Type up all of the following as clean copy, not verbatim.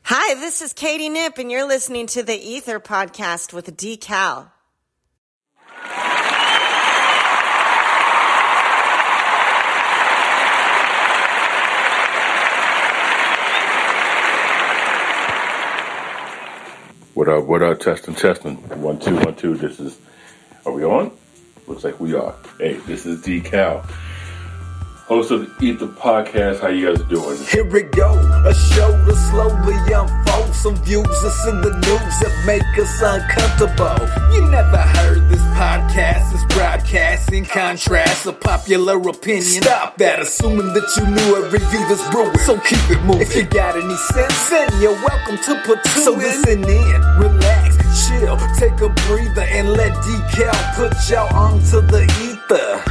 Hi, this is Katie Nip, and you're listening to the E.I.T.H.R podcast with D.Cal. What up, testing. 1, 2, 1, 2. Are we on? Looks like we are. Hey, this is D.Cal, host of the E.I.T.H.R podcast. How you guys doing? Here we go, a show to slowly unfold some views that's in the news that make us uncomfortable. You never heard this podcast is broadcast in contrast, a popular opinion. Stop that, assuming that you knew every view that's brewing, so keep it moving. If you got any sense, then you're welcome to put two so in. Listen in, relax, chill, take a breather, and let D.Cal put y'all onto the ether.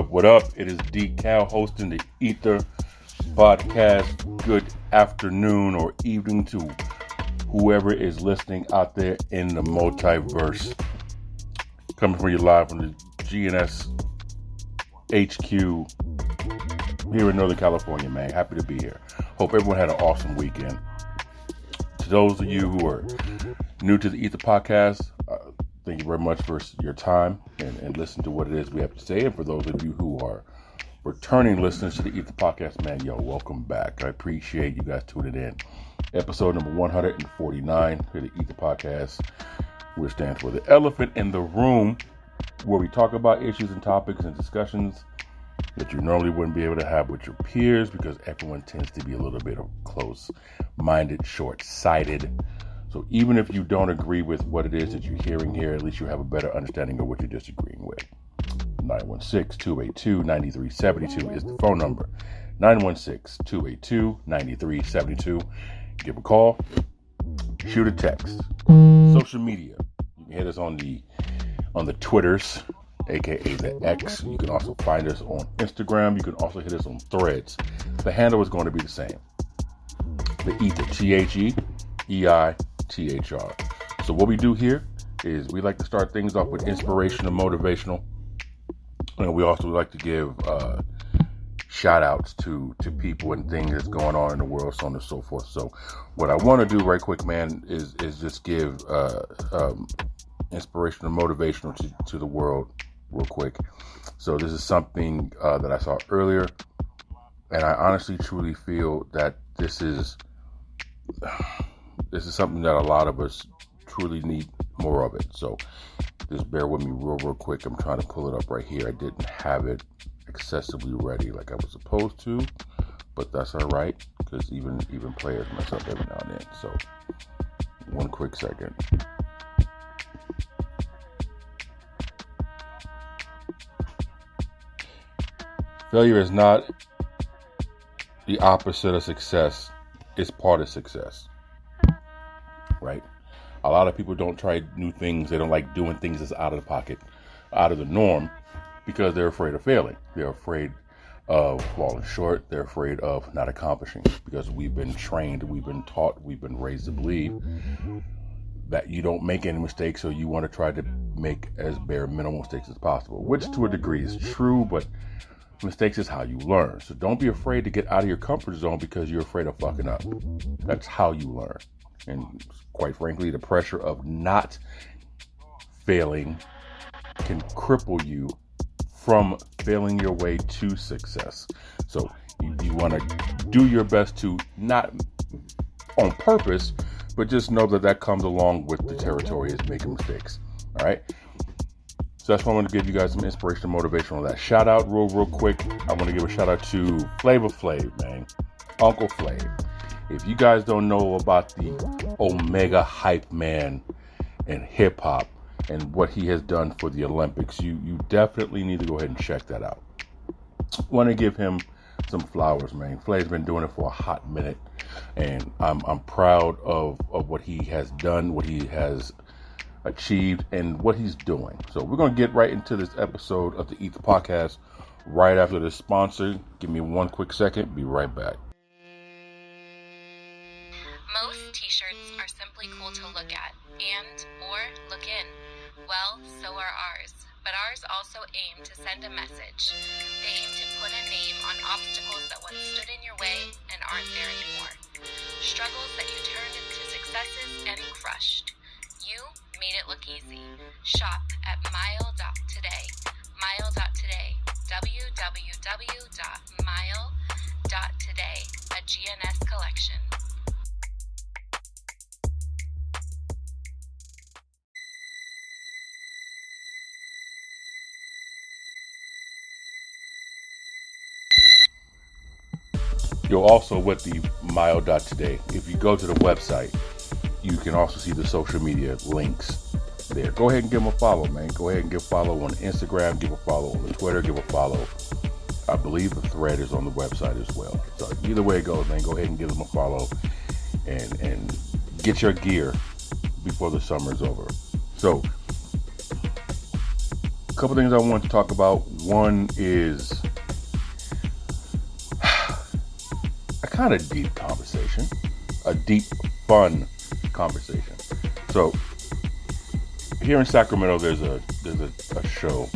What up? It is D.Cal hosting the E.I.T.H.R podcast. Good afternoon or evening to whoever is listening out there in the multiverse. Coming from you live from the GNS HQ here in Northern California, man. Happy to be here. Hope everyone had an awesome weekend. To those of you who are new to the E.I.T.H.R podcast, thank you very much for your time and listen to what it is we have to say. And for those of you who are returning listeners to the E.I.T.H.R podcast, man, yo, welcome back. I appreciate you guys tuning in. Episode number 149 for the E.I.T.H.R podcast, which stands for the elephant in the room, where we talk about issues and topics and discussions that you normally wouldn't be able to have with your peers because everyone tends to be a little bit close-minded, short-sighted. So even if you don't agree with what it is that you're hearing here, at least you have a better understanding of what you're disagreeing with. 916-282-9372 is the phone number. 916-282-9372. Give a call. Shoot a text. Social media. You can hit us on the Twitters, aka the X. You can also find us on Instagram. You can also hit us on Threads. The handle is going to be the same. The E.I.T.H.R. E.I.T.H.R. So what we do here is we like to start things off with inspirational, motivational, and we also like to give shout outs to people and things that's going on in the world, so on and so forth. So what I want to do right quick, man, is just give inspirational, motivational to the world real quick. So this is something that I saw earlier, and I honestly truly feel that this is something that a lot of us truly need more of it. So just bear with me real quick. I'm trying to pull it up right here. I didn't have it excessively ready like I was supposed to, but that's all right, because even players mess up every now and then. So one quick second. Failure is not the opposite of success. It's part of success. Right? A lot of people don't try new things. They don't like doing things that's out of the pocket, out of the norm, because they're afraid of failing. They're afraid of falling short. They're afraid of not accomplishing, because we've been trained, we've been taught, we've been raised to believe that you don't make any mistakes, so you want to try to make as bare minimal mistakes as possible, which to a degree is true, but mistakes is how you learn. So don't be afraid to get out of your comfort zone because you're afraid of fucking up. That's how you learn. And quite frankly, the pressure of not failing can cripple you from failing your way to success. So you want to do your best to not on purpose, but just know that comes along with the territory is making mistakes. All right. So that's why I want to give you guys some inspiration and motivation on that. Shout out real quick. I want to give a shout out to Flavor Flav, man. Uncle Flav. If you guys don't know about the Omega hype man in hip hop and what he has done for the Olympics, you definitely need to go ahead and check that out. I want to give him some flowers, man. Flav's been doing it for a hot minute, and I'm proud of what he has done, what he has achieved, and what he's doing. So we're going to get right into this episode of the E.I.T.H.R podcast right after this sponsor. Give me one quick second. Be right back. Most t-shirts are simply cool to look at and or look in. Well, so are ours. But ours also aim to send a message. They aim to put a name on obstacles that once stood in your way and aren't there anymore. Struggles that you turned into successes and crushed. You made it look easy. Shop at mile.today. Mile.today. www.mile.today. A GNS collection. You're also with the mile.today. If you go to the website, you can also see the social media links there. Go ahead and give them a follow, man. Go ahead and give a follow on Instagram, give a follow on the Twitter, give a follow. I believe the thread is on the website as well. So either way it goes, man, go ahead and give them a follow and get your gear before the summer's over. So a couple things I want to talk about. One is a kind of deep conversation, a deep, fun conversation. So here in Sacramento, there's a show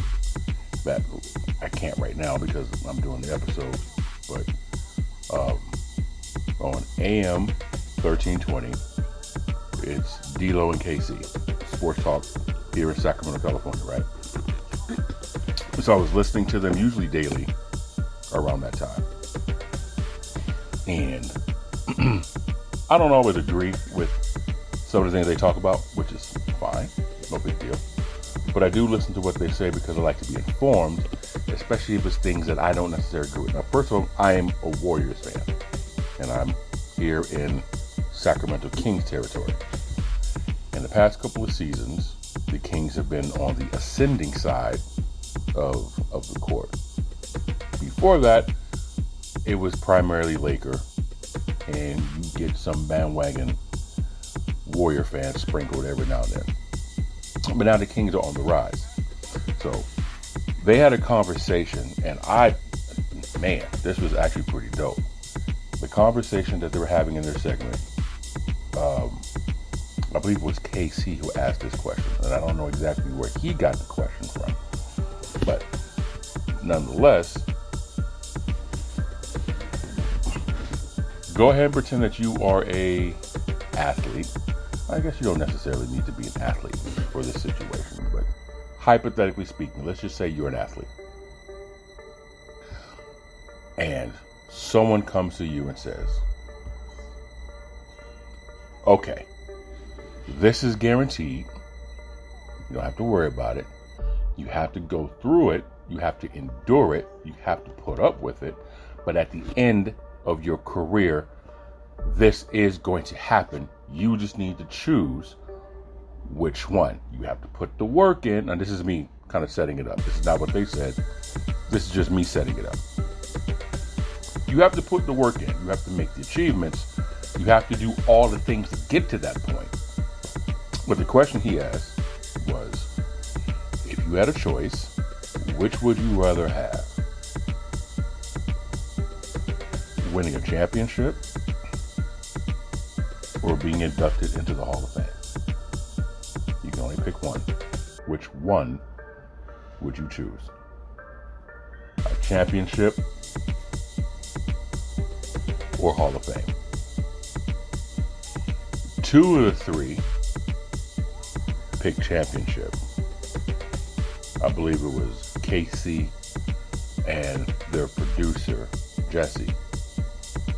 that I can't right now because I'm doing the episode, but on AM 1320, it's D-Lo and KC, Sports Talk here in Sacramento, California, right? So I was listening to them usually daily around that time. And I don't always agree with some of the things they talk about, which is fine, no big deal. But I do listen to what they say because I like to be informed, especially if it's things that I don't necessarily agree with. Now, first of all, I am a Warriors fan, and I'm here in Sacramento Kings territory. In the past couple of seasons, the Kings have been on the ascending side of the court. Before that, it was primarily Laker, and you get some bandwagon Warrior fans sprinkled every now and then. But now the Kings are on the rise. So they had a conversation, and this was actually pretty dope. The conversation that they were having in their segment, I believe it was KC who asked this question, and I don't know exactly where he got the question from. But nonetheless, go ahead and pretend that you are a athlete. I guess you don't necessarily need to be an athlete for this situation, but hypothetically speaking, let's just say you're an athlete. And someone comes to you and says, okay, this is guaranteed. You don't have to worry about it. You have to go through it. You have to endure it. You have to put up with it. But at the end of your career, this is going to happen. You just need to choose which one. You have to put the work in. And this is me kind of setting it up. This is not what they said. This is just me setting it up. You have to put the work in. You have to make the achievements. You have to do all the things to get to that point. But the question he asked was, if you had a choice, which would you rather have? Winning a championship or being inducted into the Hall of Fame? You can only pick one. Which one would you choose? A championship or Hall of Fame? 2 of the 3 picked championship. I believe it was Casey and their producer, Jesse,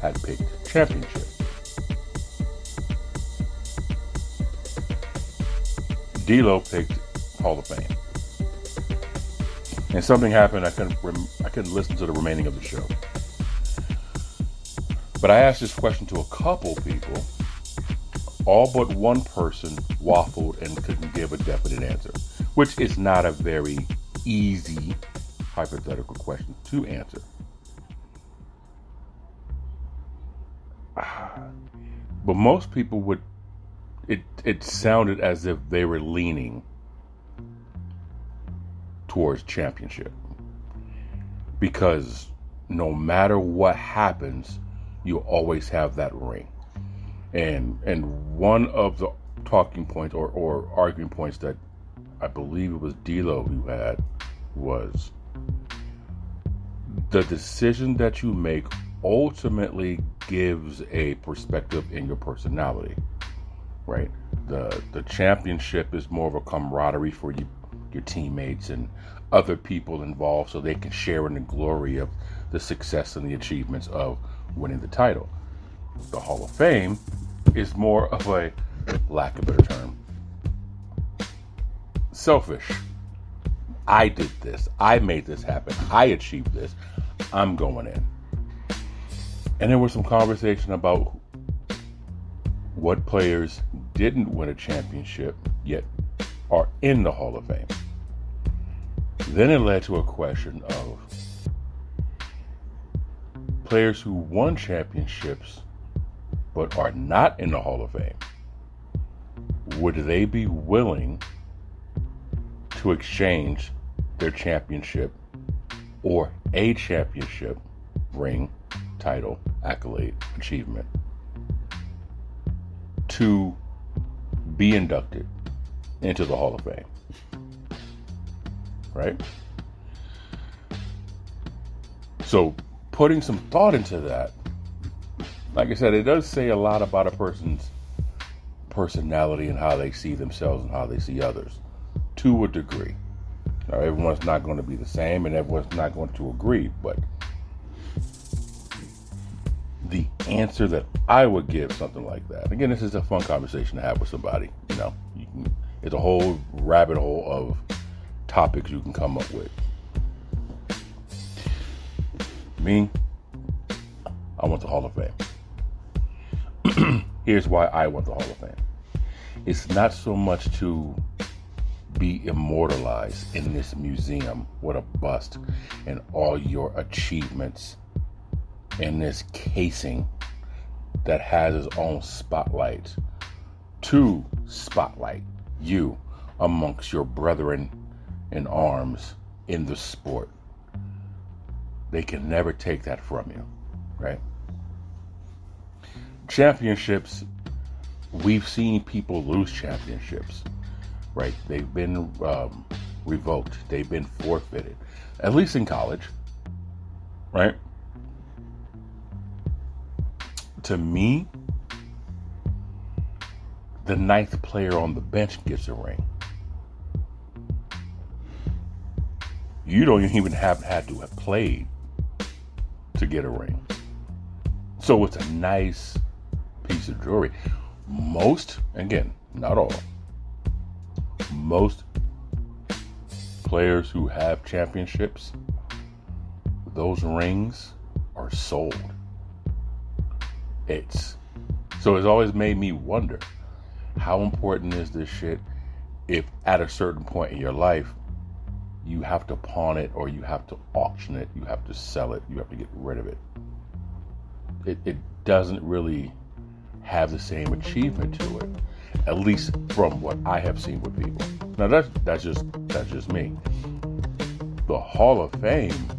had picked championship. D-Lo picked Hall of Fame. And something happened, I couldn't listen to the remaining of the show. But I asked this question to a couple people. All but one person waffled and couldn't give a definite answer, which is not a very easy hypothetical question to answer. But most people would, it sounded as if they were leaning towards championship. Because no matter what happens, you always have that ring. And one of the talking points or arguing points that I believe it was D-Lo who had was the decision that you make ultimately gives a perspective in your personality, right? The championship is more of a camaraderie for your teammates and other people involved so they can share in the glory of the success and the achievements of winning the title. The Hall of Fame is more of a, lack of a better term, selfish. I did this. I made this happen. I achieved this. I'm going in. And there was some conversation about what players didn't win a championship yet are in the Hall of Fame. Then it led to a question of players who won championships but are not in the Hall of Fame. Would they be willing to exchange their championship or a championship ring, title, accolade, achievement to be inducted into the Hall of Fame? Right? So putting some thought into that, like I said, it does say a lot about a person's personality and how they see themselves and how they see others, to a degree. Now, everyone's not going to be the same and everyone's not going to agree, but the answer that I would give something like that, again, this is a fun conversation to have with somebody, it's a whole rabbit hole of topics you can come up with. Me, I want the Hall of Fame. Here's why I want the Hall of Fame. It's not so much to be immortalized in this museum with a bust and all your achievements in this casing that has its own spotlight to spotlight you amongst your brethren in arms in the sport. They can never take that from you, right? Championships, we've seen people lose championships, right? They've been revoked. They've been forfeited, at least in college, right? To me, the ninth player on the bench gets a ring. You don't even have had to have played to get a ring. So it's a nice piece of jewelry. Most, again, not all, most players who have championships, those rings are sold. It's always made me wonder, how important is this shit if at a certain point in your life you have to pawn it or you have to auction it, you have to sell it, you have to get rid of it. It doesn't really have the same achievement to it, at least from what I have seen with people. Now that's just me. The Hall of Fame,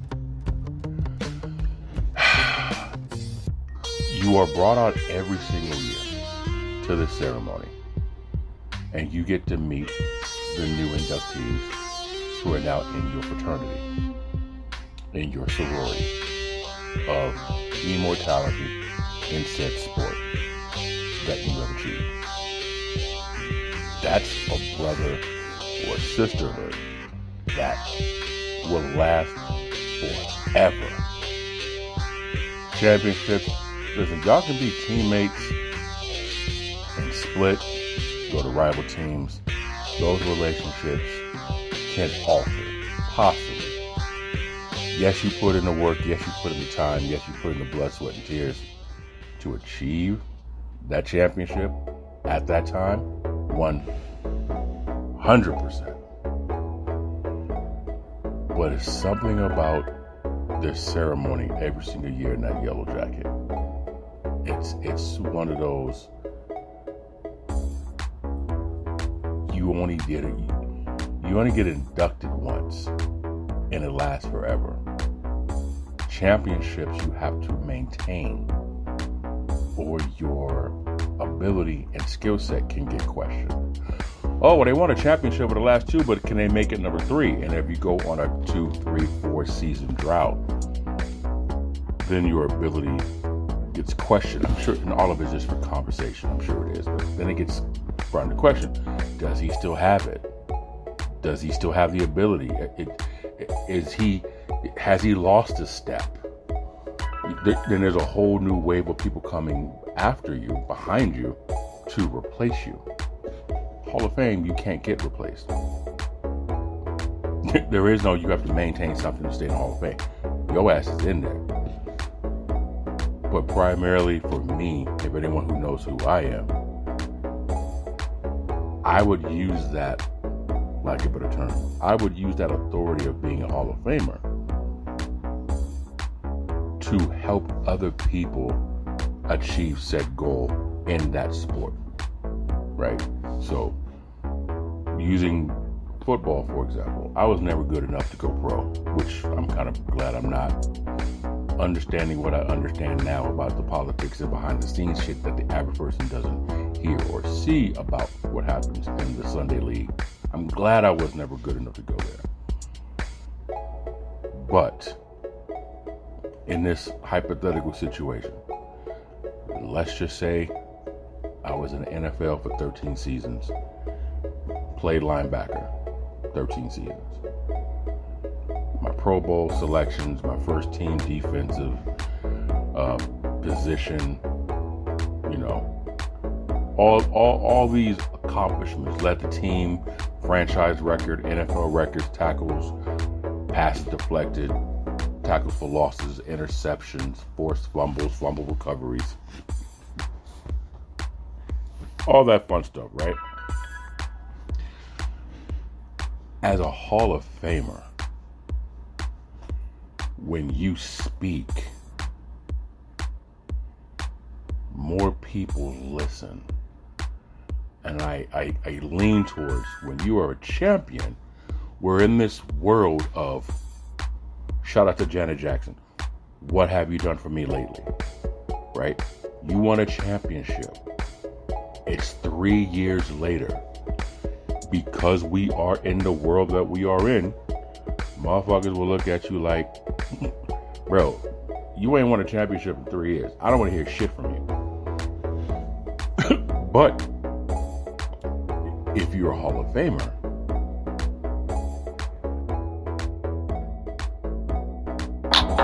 you are brought out every single year to this ceremony, and you get to meet the new inductees who are now in your fraternity, in your sorority of immortality in said sport that you have achieved. That's a brother or sisterhood that will last forever. Championships, listen, y'all can be teammates and split, go to rival teams. Those relationships can alter, possibly. Yes, you put in the work. Yes, you put in the time. Yes, you put in the blood, sweat, and tears to achieve that championship at that time, 100%. But it's something about this ceremony every single year in that yellow jacket. It's one of those, you only get inducted once and it lasts forever. Championships you have to maintain, or your ability and skill set can get questioned. Oh, well, they won a championship with the last two, but can they make it number 3? And if you go on a 2, 3, 4 season drought, then your ability gets questioned. I'm sure, and all of it is just for conversation. I'm sure it is. But then it gets brought into question. Does he still have it? Does he still have the ability? Has he lost a step? Then there's a whole new wave of people coming after you, behind you, to replace you. Hall of Fame, you can't get replaced. There is no, you have to maintain something to stay in the Hall of Fame. Your ass is in there. But primarily for me, if anyone who knows who I am, I would use that, lack of a better term, I would use that authority of being a Hall of Famer to help other people achieve said goal in that sport, right? So, using football, for example, I was never good enough to go pro, which I'm kind of glad I'm not. Understanding what I understand now about the politics and behind the scenes shit that the average person doesn't hear or see about what happens in the Sunday League, I'm glad I was never good enough to go there. But in this hypothetical situation, let's just say I was in the NFL for 13 seasons, played linebacker, 13 seasons. My Pro Bowl selections, my first team defensive position, all these accomplishments, led the team, franchise record, NFL records, tackles, passes deflected, tackles for losses, interceptions, forced fumbles, fumble recoveries, all that fun stuff, right? As a Hall of Famer, when you speak, more people listen. And I lean towards, when you are a champion, we're in this world of, shout out to Janet Jackson, what have you done for me lately? Right? You won a championship. It's 3 years later. Because we are in the world that we are in, motherfuckers will look at you like, bro, you ain't won a championship in 3 years. I don't want to hear shit from you. But if you're a Hall of Famer,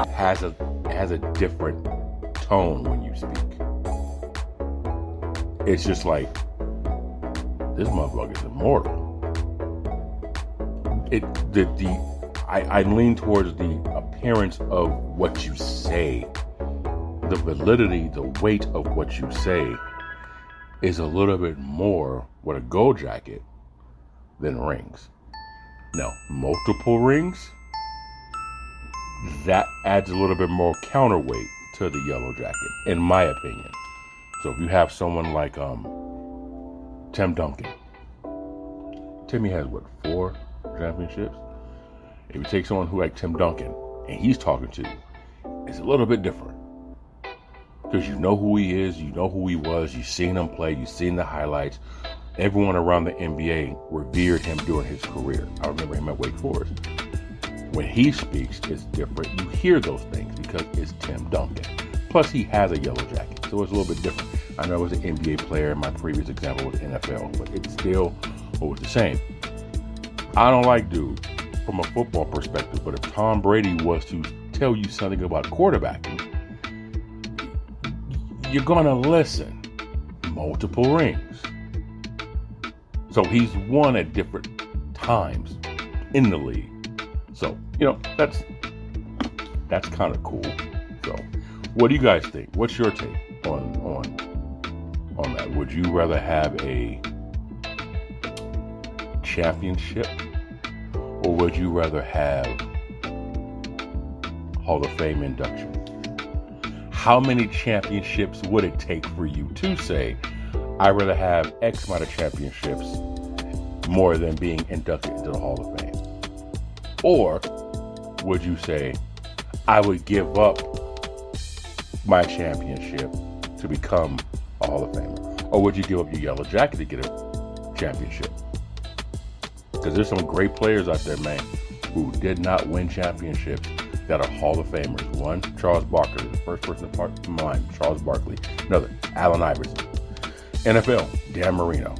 it has a different tone when you speak. It's just like, this motherfucker is immortal. I lean towards the appearance of what you say. The validity, the weight of what you say is a little bit more with a gold jacket than rings. Now, multiple rings, that adds a little bit more counterweight to the yellow jacket, in my opinion. So if you have someone like Tim Duncan. Timmy has, 4 championships? If you take someone who like Tim Duncan, and he's talking to you, it's a little bit different. Because you know who he is, you know who he was, you've seen him play, you've seen the highlights. Everyone around the NBA revered him during his career. I remember him at Wake Forest. When he speaks, it's different. You hear those things because it's Tim Duncan. Plus, he has a yellow jacket, so it's a little bit different. I know I was an NBA player, and my previous example was NFL, but it still was the same. I don't like dudes from a football perspective, but if Tom Brady was to tell you something about quarterbacking, you're going to listen. Multiple rings. So he's won at different times in the league. So, that's kind of cool. So, what do you guys think? What's your take on that? Would you rather have a championship, or would you rather have Hall of Fame induction? How many championships would it take for you to say, I'd rather have X amount of championships more than being inducted into the Hall of Fame? Or would you say, I would give up my championship to become a Hall of Famer? Or would you give up your yellow jacket to get a championship? Because there's some great players out there, man, who did not win championships that are Hall of Famers. One, Charles Barkley, the first person to part from mine, Charles Barkley. Another, Allen Iverson. NFL, Dan Marino.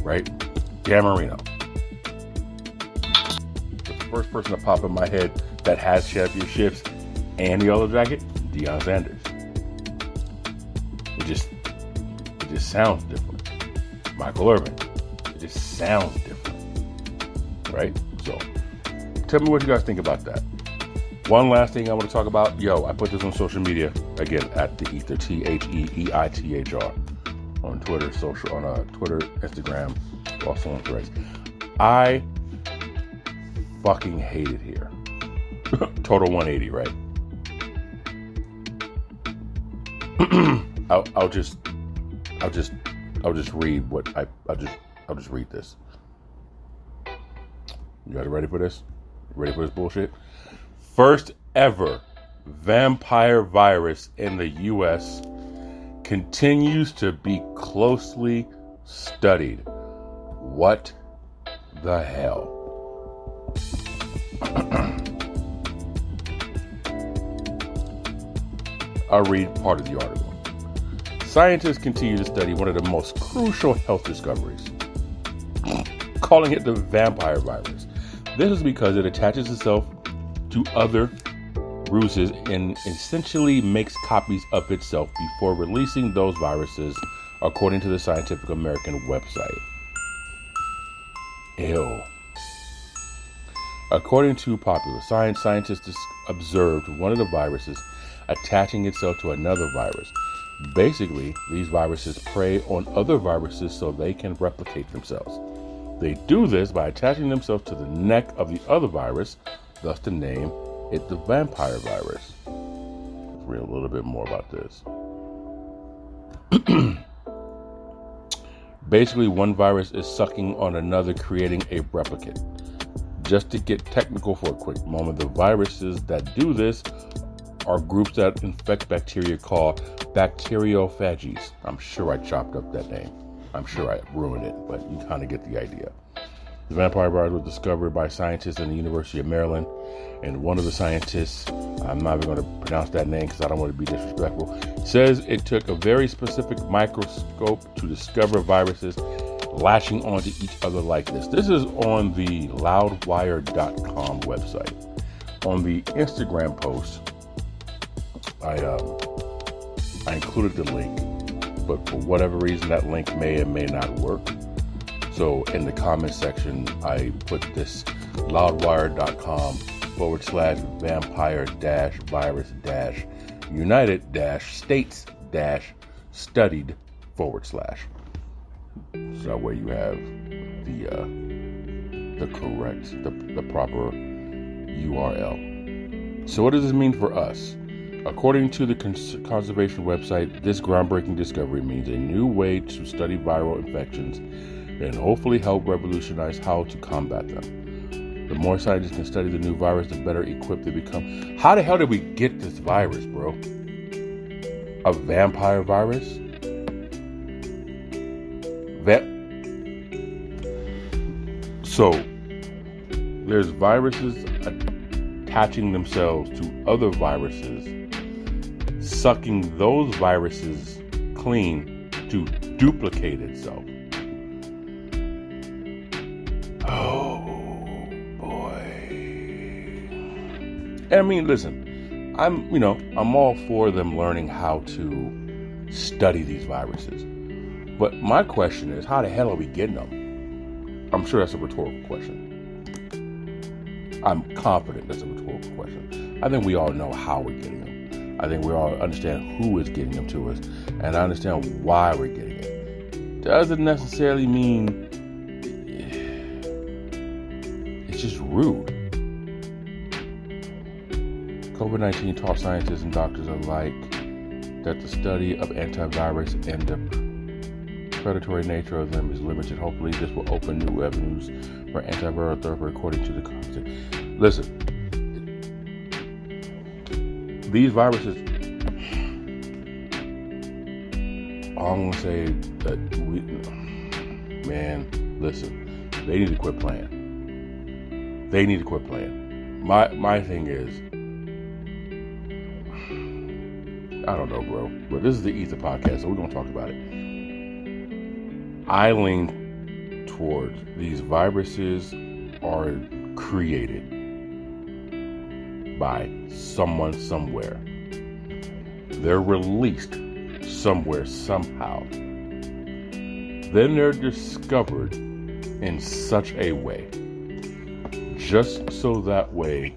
Right? Dan Marino. The first person to pop in my head that has championships and the yellow jacket, Deion Sanders. It just sounds different. Michael Irvin. It just sounds different. Right? So, tell me what you guys think about that. One last thing I want to talk about. I put this on social media again at the E.I.T.H.R, T-H-E-E-I-T-H-R on Twitter, Twitter, Instagram, also on Threads. I fucking hate it here. Total 180, right? I'll just read I'll just read this. You guys ready for this? Ready for this bullshit? First ever vampire virus in the U.S. continues to be closely studied. What the hell? I'll read part of the article. Scientists continue to study one of the most crucial health discoveries, calling it the vampire virus. This is because it attaches itself to other viruses and essentially makes copies of itself before releasing those viruses, according to the Scientific American website. Ew. According to Popular Science, scientists observed one of the viruses attaching itself to another virus. Basically, these viruses prey on other viruses so they can replicate themselves. They do this by attaching themselves to the neck of the other virus, thus the name it the vampire virus. Let's read a little bit more about this. Basically, one virus is sucking on another, creating a replicate. Just to get technical for a quick moment, the viruses that do this are groups that infect bacteria called bacteriophages. I'm sure I chopped up that name. I'm sure I ruined it, but you kind of get the idea. The vampire virus was discovered by scientists in the University of Maryland, and one of the scientists, I'm not even going to pronounce that name because I don't want to be disrespectful, says it took a very specific microscope to discover viruses latching onto each other like this. This is on the loudwire.com website. On the Instagram post, I included the link, but for whatever reason that link may or may not work. So in the comment section, I put this loudwire.com/vampire-virus-united-states-studied/. So that way you have the proper URL. So what does this mean for us? According to the conservation website, this groundbreaking discovery means a new way to study viral infections and hopefully help revolutionize how to combat them. The more scientists can study the new virus, the better equipped they become. How the hell did we get this virus, bro? A vampire virus? So, there's viruses attaching themselves to other viruses, sucking those viruses clean to duplicate itself. Oh. I mean, listen, I'm all for them learning how to study these viruses. But my question is, how the hell are we getting them? I'm sure that's a rhetorical question. I'm confident that's a rhetorical question. I think we all know how we're getting them. I think we all understand who is getting them to us, and I understand why we're getting it. Doesn't necessarily mean it's just rude. COVID-19 taught scientists and doctors alike that the study of antivirus and the predatory nature of them is limited. Hopefully, this will open new avenues for antiviral therapy according to the concept. Listen, these viruses, all I'm going to say that listen, they need to quit playing. They need to quit playing. My thing is, I don't know, bro, but this is the E.I.T.H.R podcast, so we're going to talk about it. I lean towards these viruses are created by someone somewhere. They're released somewhere somehow. Then they're discovered in such a way, just so that way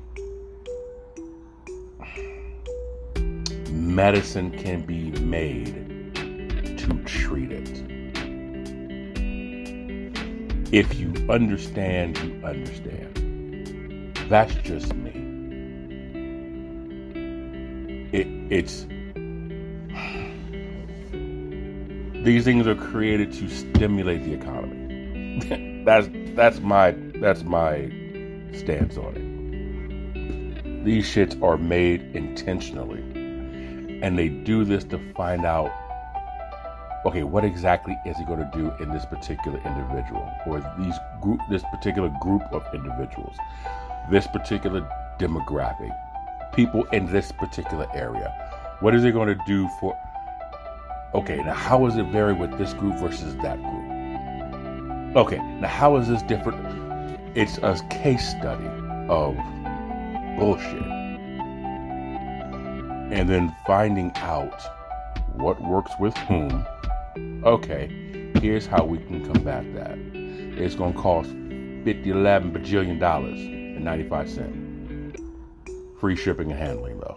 medicine can be made to treat it. If you understand, you understand. That's just me. It's these things are created to stimulate the economy. that's my stance on it. These shits are made intentionally. And they do this to find out, okay, what exactly is he going to do in this particular individual, or this particular group of individuals, this particular demographic, people in this particular area. What is it going to do for? Okay, now how does it vary with this group versus that group? Okay, now how is this different? It's a case study of bullshit. And then finding out what works with whom. Okay, here's how we can combat that. It's going to cost $11 bajillion and 95 cents. Free shipping and handling, though,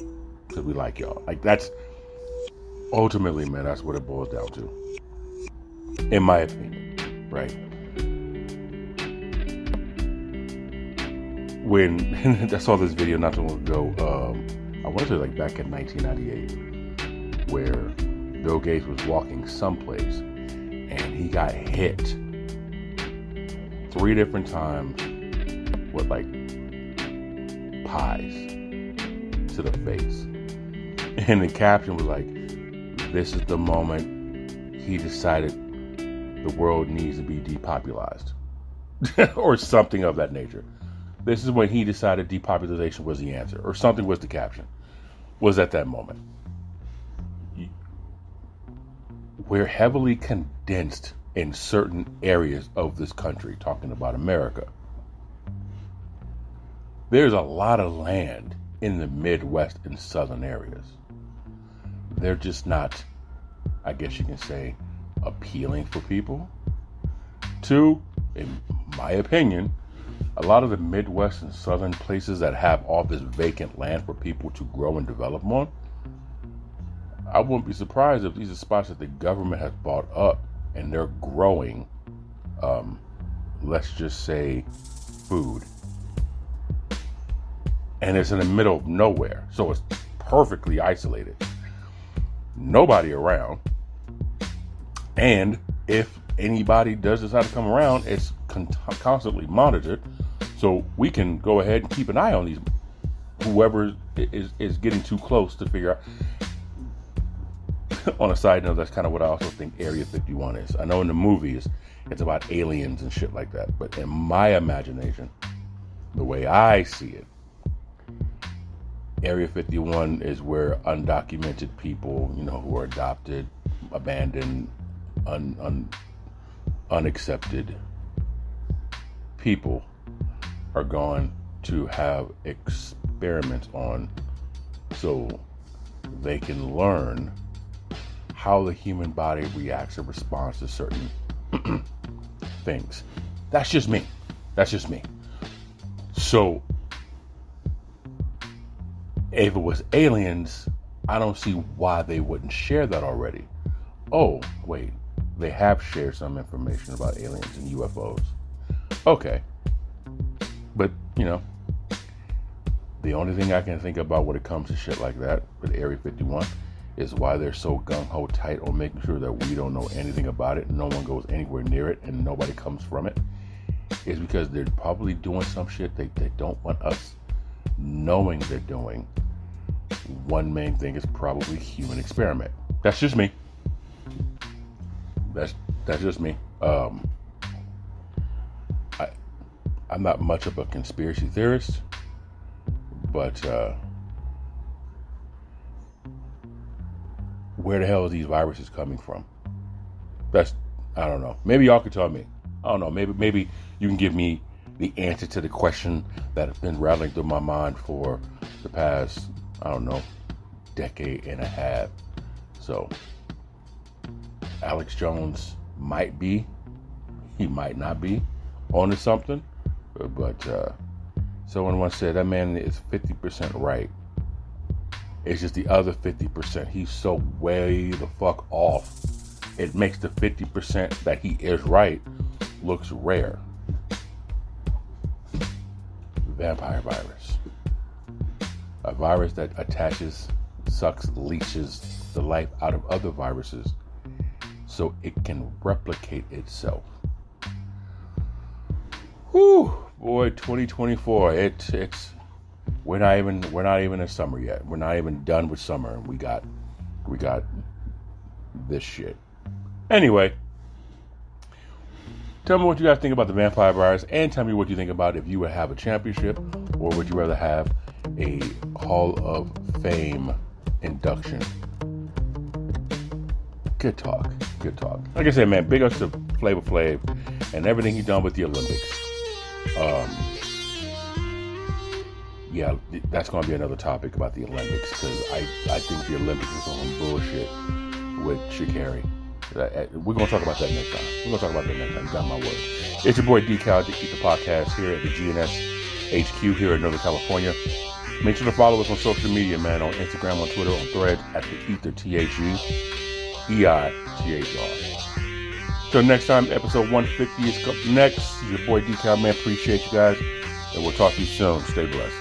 because we like y'all. Like, that's ultimately, man, that's what it boils down to, in my opinion, right? When I saw this video not too long ago, I want to say like back in 1998, where Bill Gates was walking someplace and he got hit 3 different times with like pies to the face. And the caption was like, this is the moment he decided the world needs to be depopularized. Or something of that nature. This is when he decided depopulation was the answer, or something was the caption, was at that moment. We're heavily condensed in certain areas of this country, talking about America. There's a lot of land in the Midwest and southern areas. They're just not, I guess you can say, appealing for people. 2, in my opinion, a lot of the Midwest and southern places that have all this vacant land for people to grow and develop on, I wouldn't be surprised if these are spots that the government has bought up and they're growing, let's just say, food. And it's in the middle of nowhere, so it's perfectly isolated. Nobody around. And if anybody does decide to come around, it's constantly monitored. So we can go ahead and keep an eye on these, whoever is getting too close to figure out. On a side note, that's kind of what I also think Area 51 is. I know in the movies, it's about aliens and shit like that. But in my imagination, the way I see it, Area 51 is where undocumented people, who are adopted, abandoned, unaccepted people are going to have experiments on so they can learn how the human body reacts and responds to certain things. That's just me. So if it was aliens, I don't see why they wouldn't share that already. Oh, wait. They have shared some information about aliens and UFOs. Okay. But, the only thing I can think about when it comes to shit like that with Area 51 is why they're so gung-ho tight on making sure that we don't know anything about it, no one goes anywhere near it, and nobody comes from it, is because they're probably doing some shit they don't want us knowing they're doing. One main thing is probably human experiment. That's just me. That's just me. I'm not much of a conspiracy theorist, but where the hell are these viruses coming from? I don't know. Maybe y'all could tell me. I don't know. Maybe you can give me the answer to the question that has been rattling through my mind for the past, decade and a half. So, Alex Jones might be, he might not be onto something, but someone once said that man is 50% right. It's just the other 50%. He's so way the fuck off. It makes the 50% that he is right looks rare. Vampire virus. A virus that attaches, sucks, leeches the life out of other viruses so it can replicate itself. Whew, boy, 2024. It's we're not even in summer yet. We're not even done with summer, and we got this shit. Anyway, tell me what you guys think about the vampire virus, and tell me what you think about if you would have a championship, or would you rather have a Hall of Fame induction. Good talk. Like I said, man, big ups to Flavor Flav and everything he's done with the Olympics. Yeah, that's going to be another topic about the Olympics, because I think the Olympics is some bullshit with Sha'Carri. We're going to talk about that next time. Got my word. It's your boy D.Cal, the E.I.T.H.R podcast here at the GNS HQ here in Northern California. Make sure to follow us on social media, man, on Instagram, on Twitter, on Threads, at the E.I.T.H.R, T-H-E, E-I-T-H-R. Till next time, episode 150 is up next. Your boy D-Cal, man. Appreciate you guys. And we'll talk to you soon. Stay blessed.